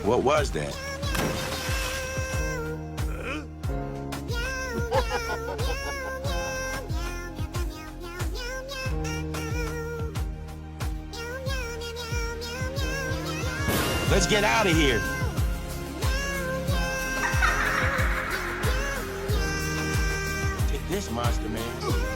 What was that? Let's get out of here. Take this, monster man.